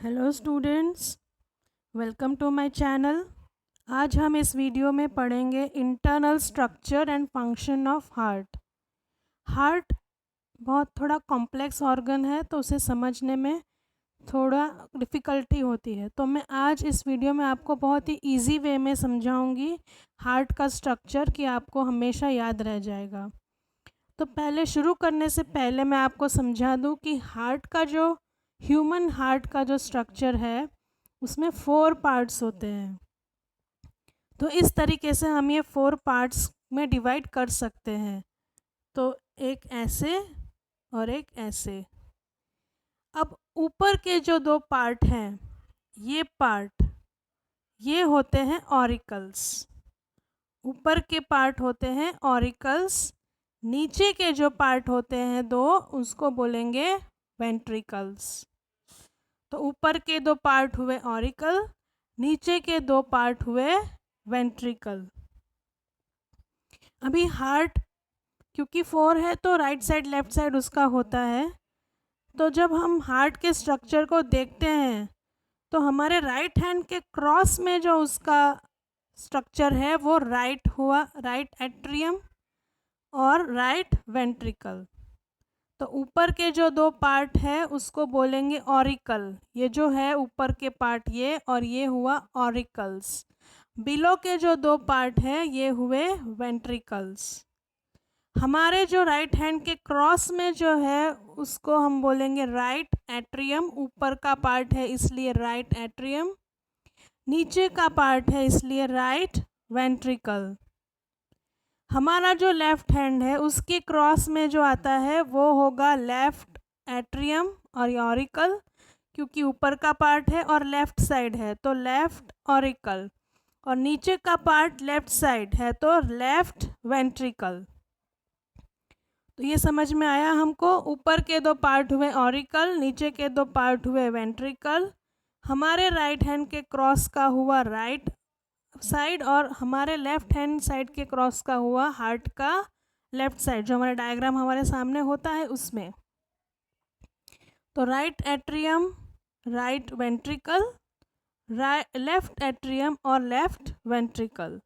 Hello students, welcome to my channel. आज हम इस वीडियो में पढ़ेंगे internal structure and function of heart. Heart बहुत थोड़ा कॉम्प्लेक्स ऑर्गन है, तो उसे समझने में थोड़ा डिफ़िकल्टी होती है। तो मैं आज इस वीडियो में आपको बहुत ही इजी वे में समझाऊंगी हार्ट का स्ट्रक्चर कि आपको हमेशा याद रह जाएगा। तो पहले शुरू करने से पहले मैं आपको समझा दूं कि ह्यूमन हार्ट का जो स्ट्रक्चर है उसमें 4 पार्ट्स होते हैं। तो इस तरीके से हम ये 4 पार्ट्स में डिवाइड कर सकते हैं। तो एक ऐसे और एक ऐसे। अब ऊपर के जो 2 पार्ट हैं, ये होते हैं ऑरिकल्स। ऊपर के पार्ट होते हैं ऑरिकल्स, नीचे के जो पार्ट होते हैं 2 उसको बोलेंगे वेंट्रिकल्स। तो ऊपर के 2 पार्ट हुए ऑरिकल, नीचे के 2 पार्ट हुए वेंट्रिकल। अभी हार्ट क्योंकि 4 है तो राइट साइड लेफ्ट साइड उसका होता है। तो जब हम हार्ट के स्ट्रक्चर को देखते हैं तो हमारे राइट हैंड के क्रॉस में जो उसका स्ट्रक्चर है वो राइट एट्रियम और राइट वेंट्रिकल। तो ऊपर के जो 2 पार्ट है उसको बोलेंगे ऑरिकल। ये जो है ऊपर के पार्ट ये, और ये हुआ ऑरिकल्स। बिलो के जो 2 पार्ट है ये हुए वेंट्रिकल्स। हमारे जो राइट हैंड के क्रॉस में जो है उसको हम बोलेंगे राइट एट्रियम। ऊपर का पार्ट है इसलिए राइट एट्रियम, नीचे का पार्ट है इसलिए राइट वेंट्रिकल। हमारा जो लेफ्ट हैंड है उसके क्रॉस में जो आता है वो होगा लेफ्ट एट्रियम और ऑरिकल, क्योंकि ऊपर का पार्ट है और लेफ्ट साइड है तो लेफ्ट ऑरिकल, और नीचे का पार्ट लेफ्ट साइड है तो लेफ्ट वेंट्रिकल। तो ये समझ में आया हमको। ऊपर के 2 पार्ट हुए ऑरिकल, नीचे के 2 पार्ट हुए वेंट्रिकल। हमारे राइट हैंड के क्रॉस का हुआ राइट साइड और हमारे लेफ्ट हैंड साइड के क्रॉस का हुआ हार्ट का लेफ्ट साइड, जो हमारा डायग्राम हमारे सामने होता है उसमें। तो right atrium, right ventricle, left atrium और लेफ्ट वेंट्रिकल।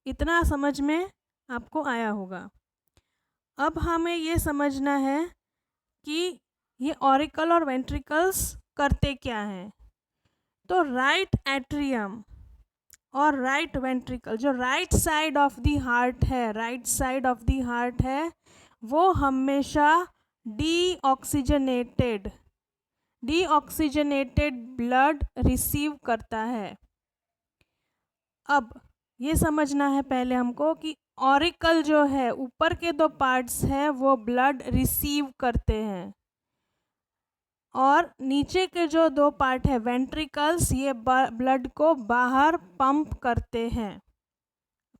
इतना समझ में आपको आया होगा। अब हमें ये समझना है कि ये ऑरिकल और वेंट्रिकल्स करते क्या हैं। तो राइट एट्रियम और राइट वेंट्रिकल, जो right side of the heart है वो हमेशा डीऑक्सीजनेटेड ब्लड रिसीव करता है। अब ये समझना है पहले हमको कि ऑरिकल जो है, ऊपर के 2 पार्ट्स हैं वो ब्लड रिसीव करते हैं, और नीचे के जो 2 पार्ट है वेंट्रिकल्स, ये ब्लड को बाहर पंप करते हैं।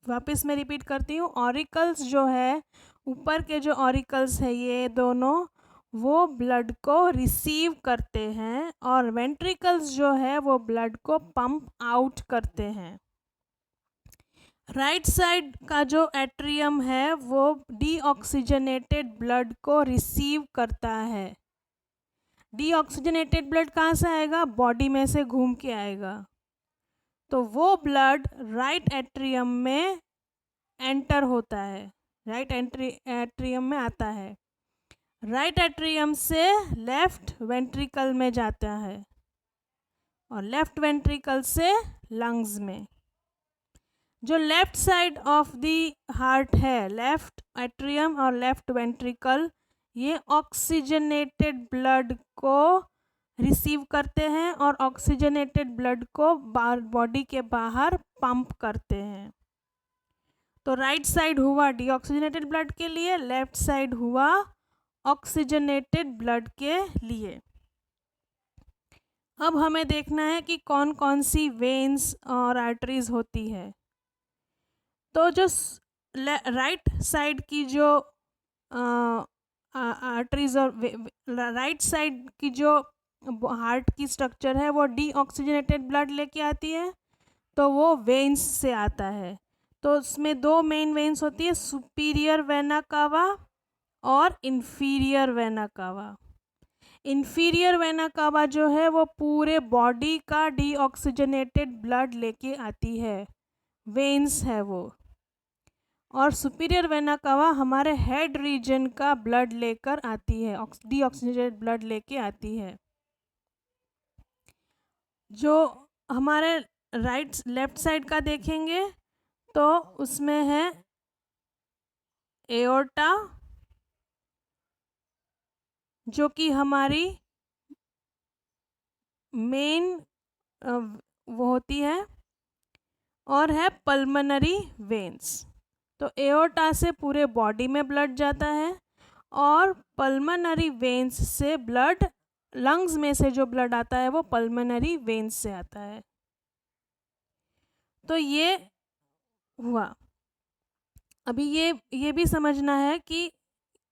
वापस मैं रिपीट करती हूँ, ऑरिकल्स जो है, ऊपर के जो ऑरिकल्स है ये दोनों, वो ब्लड को रिसीव करते हैं, और वेंट्रिकल्स जो है वो ब्लड को पंप आउट करते हैं। राइट साइड का जो एट्रियम है वो डीऑक्सीजनेटेड ब्लड को रिसीव करता है। डीऑक्सीजनेटेड ब्लड कहाँ से आएगा? बॉडी में से घूम के आएगा। तो वो ब्लड राइट एट्रियम में एंटर होता है, राइट एट्रियम में आता है, राइट एट्रियम से लेफ्ट वेंट्रिकल में जाता है, और लेफ्ट वेंट्रिकल से लंग्स में। जो left side of the heart है, लेफ्ट एट्रियम और लेफ्ट वेंट्रिकल, ये ऑक्सीजनेटेड ब्लड को रिसीव करते हैं और ऑक्सीजनेटेड ब्लड को बॉडी के बाहर पंप करते हैं। तो राइट साइड हुआ डीऑक्सीजनेटेड ब्लड के लिए, लेफ्ट साइड हुआ ऑक्सीजनेटेड ब्लड के लिए। अब हमें देखना है कि कौन कौन सी वेन्स और आर्टरीज होती है। तो जो राइट साइड की जो आर्टरीज और राइट साइड की जो हार्ट की स्ट्रक्चर है वो डीऑक्सीजनेटेड ब्लड लेके आती है, तो वो वेन्स से आता है। तो उसमें 2 मेन वेन्स होती है, सुपीरियर वेना कावा और inferior vena cava. Inferior vena cava जो है वो पूरे बॉडी का डीऑक्सीजनेटेड ब्लड लेके आती है, वेन्स है वो। और सुपीरियर वेना कावा हमारे हेड रीजन का ब्लड लेकर आती है, डीऑक्सीजनेटेड ब्लड लेके आती है। जो हमारे लेफ्ट साइड का देखेंगे तो उसमें है एओर्टा, जो कि हमारी मेन वो होती है, और है पल्मनरी वेन्स। तो एओर्टा से पूरे बॉडी में ब्लड जाता है और पल्मनरी वेन्स से ब्लड, लंग्स में से जो ब्लड आता है वो पल्मनरी वेन्स से आता है। तो ये हुआ। अभी ये भी समझना है कि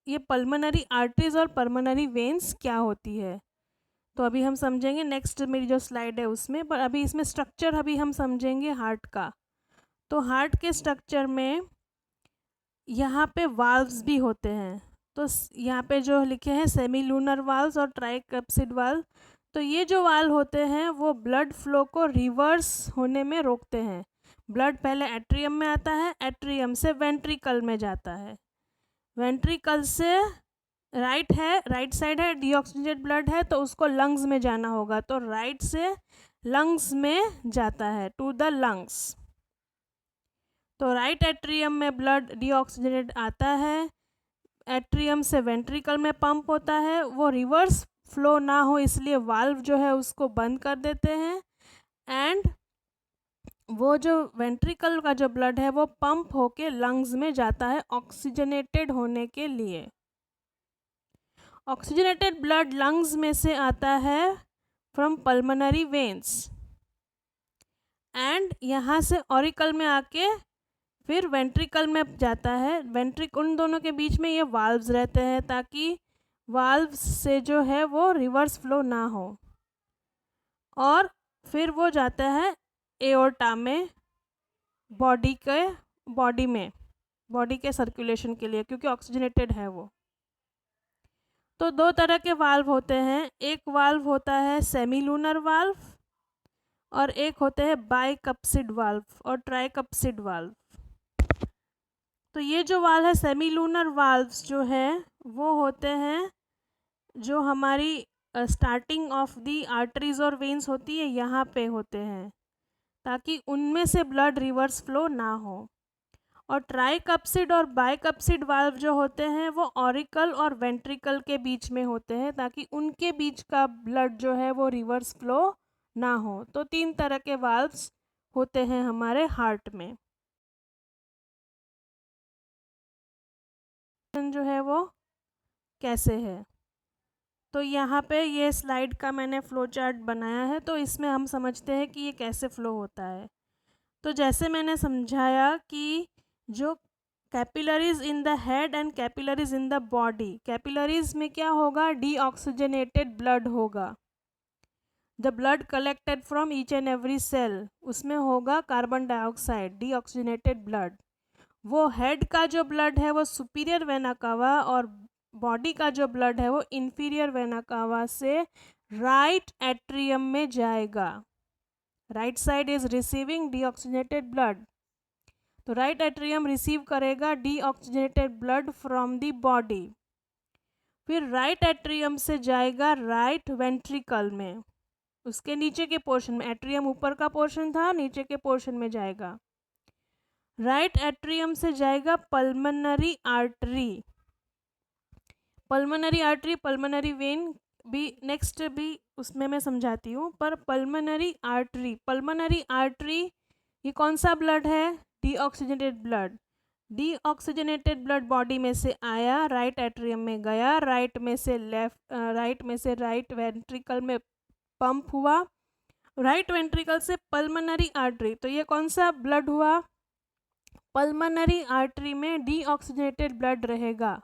ये पल्मनरी आर्टरीज और पल्मनरी वेन्स क्या होती है, तो अभी हम समझेंगे नेक्स्ट मेरी जो स्लाइड है उसमें। पर अभी इसमें स्ट्रक्चर अभी हम समझेंगे हार्ट का। तो हार्ट के स्ट्रक्चर में यहाँ पे वाल्व्स भी होते हैं। तो यहाँ पे जो लिखे हैं सेमी लूनर वाल्व्स और ट्राइकैप्सिड वाल्व, तो ये जो वाल्व होते हैं वो ब्लड फ्लो को रिवर्स होने में रोकते हैं। ब्लड पहले एट्रियम में आता है, एट्रियम से वेंट्रिकल में जाता है, वेंट्रिकल से राइट साइड है, डीऑक्सीजनेटेड ब्लड है तो उसको लंग्स में जाना होगा, तो राइट से लंग्स में जाता है, टू द लंग्स। तो राइट एट्रियम में ब्लड डीऑक्सीजनेटेड आता है, एट्रियम से वेंट्रिकल में पंप होता है। वो रिवर्स फ्लो ना हो इसलिए वाल्व जो है उसको बंद कर देते हैं, एंड वो जो वेंट्रिकल का जो ब्लड है वो पंप होके लंग्स में जाता है ऑक्सीजनेटेड होने के लिए। ऑक्सीजनेटेड ब्लड लंग्स में से आता है फ्रॉम पल्मनरी वेन्स, एंड यहाँ से ऑरिकल में आके फिर वेंट्रिकल में जाता है। उन दोनों के बीच में ये वाल्व्स रहते हैं ताकि वाल्व्स से जो है वो रिवर्स फ्लो ना हो, और फिर वो जाता है एओर्टा में, बॉडी के सर्कुलेशन के लिए, क्योंकि ऑक्सीजनेटेड है वो। तो दो तरह के वाल्व होते हैं, एक वाल्व होता है सेमी लूनर वाल्व और एक होते हैं बाइकप्सिड वाल्व और ट्राइकप्सिड वाल्व। तो ये जो वाल्व है सेमी लूनर वाल्व्स जो है वो होते हैं जो हमारी स्टार्टिंग ऑफ दी आर्टरीज और वेन्स होती है यहाँ पे होते हैं, ताकि उनमें से ब्लड रिवर्स फ्लो ना हो। और ट्राइकप्सिड और बाइकप्सिड वाल्व जो होते हैं वो ऑरिकल और वेंट्रिकल के बीच में होते हैं, ताकि उनके बीच का ब्लड जो है वो रिवर्स फ्लो ना हो। तो 3 तरह के वाल्व्स होते हैं हमारे हार्ट में। जो है वो कैसे है, तो यहाँ पे ये स्लाइड का मैंने फ्लो चार्ट बनाया है, तो इसमें हम समझते हैं कि ये कैसे फ्लो होता है। तो जैसे मैंने समझाया कि जो capillaries in the head and capillaries in the body, capillaries में क्या होगा, डीऑक्सीजनेटेड ब्लड होगा। The blood collected from each and every cell, उसमें होगा कार्बन डाइऑक्साइड, डीऑक्सीजनेटेड ब्लड। वो हेड का जो ब्लड है वो सुपीरियर वेना कावा और बॉडी का जो ब्लड है वो इन्फीरियर वेना कावा से राइट एट्रियम में जाएगा। Right side is receiving deoxygenated blood, तो राइट एट्रियम रिसीव करेगा deoxygenated blood from the body. फिर राइट एट्रियम से जाएगा राइट वेंट्रिकल में, उसके नीचे के पोर्शन में, एट्रियम ऊपर का पोर्शन था, नीचे के पोर्शन में जाएगा। राइट एट्रियम से जाएगा पल्मनरी आर्टरी, पल्मनरी वेन भी नेक्स्ट भी उसमें मैं समझाती हूँ। पर पल्मनरी आर्टरी ये कौन सा ब्लड है, deoxygenated blood. Deoxygenated blood body में से आया, राइट एट्रियम में गया, राइट में से राइट वेंट्रिकल में पंप हुआ, राइट वेंट्रिकल से पल्मनरी आर्टरी। तो ये कौन सा ब्लड हुआ, पल्मनरी आर्टरी में डीऑक्सीजनेटेड ब्लड रहेगा,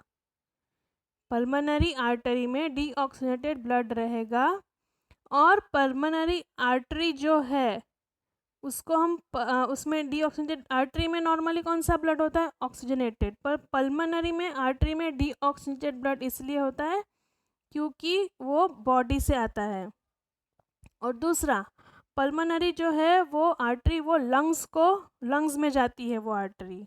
पल्मनरी आर्टरी में डीऑक्सीजनेटेड ब्लड रहेगा। और पल्मनरी आर्टरी जो है उसको हम उसमें डीऑक्सीजनेटेड, आर्टरी में नॉर्मली कौन सा ब्लड होता है, ऑक्सीजनेटेड, पर पल्मनरी में आर्टरी में डीऑक्सीजनेटेड ब्लड इसलिए होता है क्योंकि वो बॉडी से आता है। और दूसरा, पल्मोनरी जो है वो आर्टरी वो लंग्स में जाती है वो आर्टरी।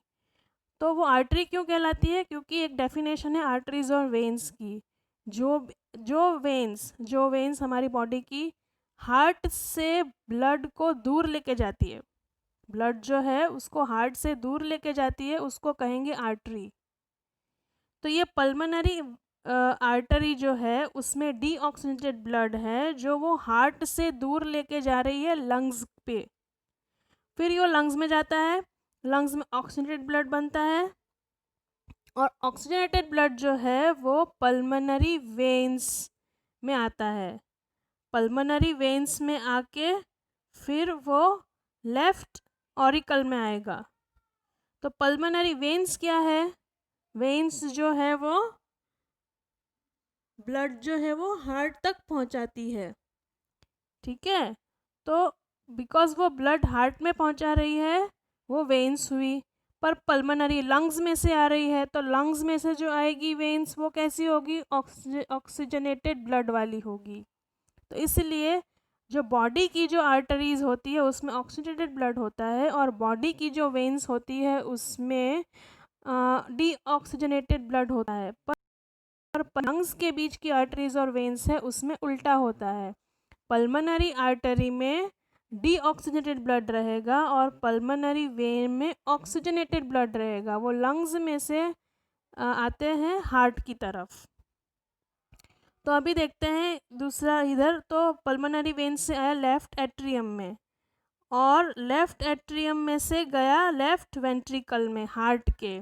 तो वो आर्टरी क्यों कहलाती है? क्योंकि एक डेफिनेशन है आर्टरीज और वेन्स की। जो जो वेन्स हमारी बॉडी की हार्ट से ब्लड को दूर लेके जाती है, ब्लड जो है उसको हार्ट से दूर लेके जाती है, उसको कहेंगे आर्टरी। तो ये पल्मोनरी आर्टरी जो है उसमें डीऑक्सीजनेटेड ब्लड है जो वो हार्ट से दूर लेके जा रही है लंग्स पे। फिर ये लंग्स में जाता है, लंग्स में ऑक्सीजनेटेड ब्लड बनता है, और ऑक्सीजनेटेड ब्लड जो है वो पल्मोनरी वेन्स में आता है। पल्मोनरी वेन्स में आके फिर वो लेफ्ट ऑरिकल में आएगा। तो पल्मोनरी वेन्स क्या है? वेन्स जो है वो ब्लड जो है वो हार्ट तक पहुंचाती है, ठीक है। तो बिकॉज वो ब्लड हार्ट में पहुंचा रही है वो वेन्स हुई, पर पल्मोनरी लंग्स में से आ रही है, तो लंग्स में से जो आएगी वेन्स वो कैसी होगी? ऑक्सीजनेटेड ब्लड वाली होगी। तो इसलिए जो बॉडी की जो आर्टरीज होती है उसमें ऑक्सीजनेटेड ब्लड होता है, और बॉडी की जो वेन्स होती है उसमें डीऑक्सीजनेटेड ब्लड होता है। पर लंग्स के बीच की आर्टरीज और वेन्स है उसमें उल्टा होता है। पल्मोनरी आर्टरी में डीऑक्सीजनेटेड ब्लड रहेगा और पल्मोनरी वेन में ऑक्सीजनेटेड ब्लड रहेगा। वो लंग्स में से आते हैं हार्ट की तरफ। तो अभी देखते हैं दूसरा इधर। तो पल्मोनरी वेन से आया लेफ्ट एट्रियम में, और लेफ्ट एट्रियम में से गया लेफ्ट वेंट्रिकल में, हार्ट के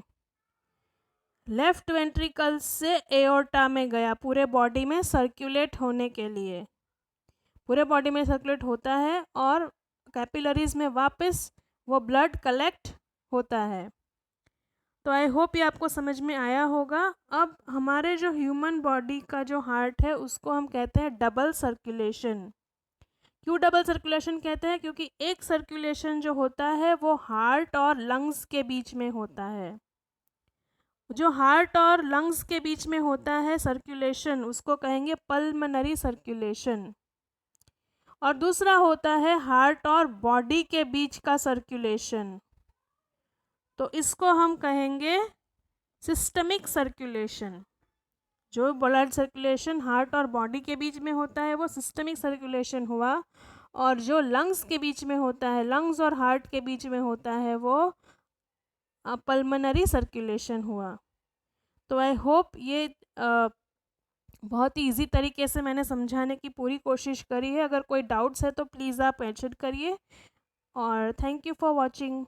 लेफ्ट वेंट्रिकल से एओर्टा में गया, पूरे बॉडी में सर्कुलेट होने के लिए। पूरे बॉडी में सर्कुलेट होता है और कैपिलरीज में वापस वो ब्लड कलेक्ट होता है। तो आई होप ये आपको समझ में आया होगा। अब हमारे जो ह्यूमन बॉडी का जो हार्ट है उसको हम कहते हैं डबल सर्कुलेशन। क्यों डबल सर्कुलेशन कहते हैं? क्योंकि एक सर्कुलेशन जो होता है वो हार्ट और लंग्स के बीच में होता है। जो हार्ट और लंग्स के बीच में होता है सर्कुलेशन उसको कहेंगे पल्मोनरी सर्कुलेशन। और दूसरा होता है हार्ट और बॉडी के बीच का सर्कुलेशन, तो इसको हम कहेंगे सिस्टमिक सर्कुलेशन। जो ब्लड सर्कुलेशन हार्ट और बॉडी के बीच में होता है वो सिस्टमिक सर्कुलेशन हुआ, और जो लंग्स के बीच में होता है, लंग्स और हार्ट के बीच में होता है, वो पल्मोनरी सर्कुलेशन हुआ। तो आई होप ये बहुत ही ईजी तरीके से मैंने समझाने की पूरी कोशिश करी है। अगर कोई डाउट्स है तो प्लीज़ आप मेंशन करिए, और थैंक यू फॉर वॉचिंग।